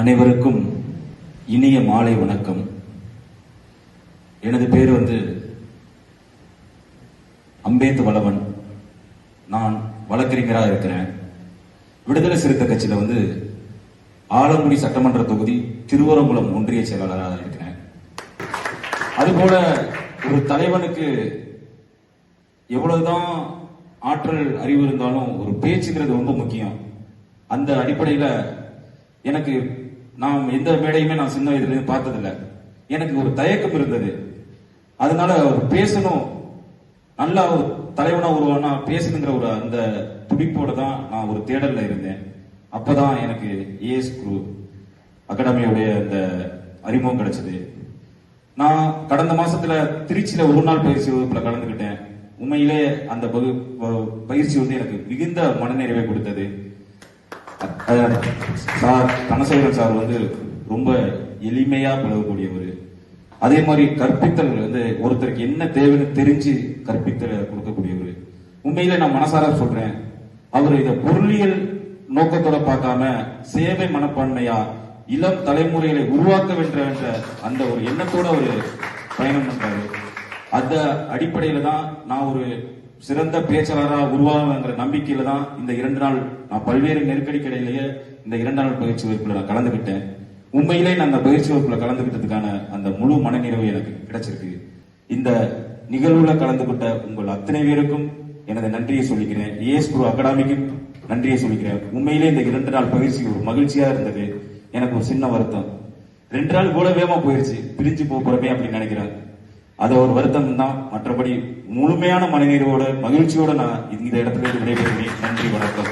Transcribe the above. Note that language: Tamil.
அனைவருக்கும் இனிய மாலை வணக்கம். எனது பேர் அம்பேத் வளவன். நான் வழக்கறிஞராக இருக்கிறேன். விடுதலை சிறுத்தை கட்சியில ஆலங்குடி சட்டமன்ற தொகுதி திருவரங்குளம் ஒன்றிய செயலாளராக இருக்கிறேன். அதுபோல ஒரு தலைவனுக்கு எவ்வளவுதான் ஆற்றல் அறிவு இருந்தாலும் ஒரு பேச்சுங்கிறது ரொம்ப முக்கியம். அந்த அடிப்படையில எனக்கு நான் எந்த மேடையுமே நான் சின்ன வயதுல பார்த்ததில்லை. எனக்கு ஒரு தயக்கம் இருந்தது. அதனால அவர் பேசணும், நல்லா ஒரு தலைவனா உருவானா பேசணுங்கிற ஒரு அந்த துடிப்போட தான் நான் ஒரு தேடல்ல இருந்தேன். அப்பதான் எனக்கு ஏஎஸ் குரு அகாடமியோடைய அந்த அறிமுகம் கிடைச்சது. நான் கடந்த மாசத்துல திருச்சியில ஒரு நாள் பயிற்சி வகுப்புல கலந்துகிட்டேன். உண்மையிலே அந்த பயிற்சி எனக்கு மிகுந்த மனநிறைவை கொடுத்தது. சார் கனசேகரன் சார் ரொம்ப எளிமையா பழகக்கூடியவர். அதே மாதிரி கற்பித்தல் ஒருத்தருக்கு என்ன தேவைன்னு தெரிஞ்சு கற்பித்தல் கொடுக்கக்கூடியவர். உண்மையில நான் மனசார சொல்றேன், அவர் இத பொருளியல் நோக்கத்தோட பார்க்காம சேவை மனப்பான்மையா இளம் தலைமுறைகளை உருவாக்க வேண்ட அந்த ஒரு எண்ணத்தோட ஒரு பயணம் பண்றாரு. அந்த அடிப்படையில தான் நான் ஒரு சிறந்த பேச்சாளராக உருவாகுங்கிற நம்பிக்கையில தான் இந்த 2 நாள் நான் பல்வேறு நெருக்கடிக்கு இடையிலேயே இந்த 2 நாள் பயிற்சி வகுப்புல நான் கலந்துகிட்டேன். உண்மையிலே நான் அந்த பயிற்சி வகுப்புல கலந்துகிட்டதுக்கான அந்த முழு மனநிறைவு எனக்கு கிடைச்சிருக்கு. இந்த நிகழ்வுல கலந்துகிட்ட உங்கள் அத்தனை பேருக்கும் எனது நன்றியை சொல்லிக்கிறேன். ஏஎஸ் குரு அகாடமிக்கும் நன்றியை சொல்லிக்கிறேன். உண்மையிலே இந்த 2 நாள் பயிற்சி ஒரு மகிழ்ச்சியா இருந்தது. எனக்கு ஒரு சின்ன வருத்தம், 2 நாள் கூட வேகமா போயிருச்சு, பிரிஞ்சு போறமே அப்படின்னு நினைக்கிறேன். அது ஒரு வருத்தம் தான். மற்றபடி முழுமையான மனநிறைவோட மகிழ்ச்சியோட நான் இந்த இடத்துல விடைபெறுகிறேன். நன்றி, வணக்கம்.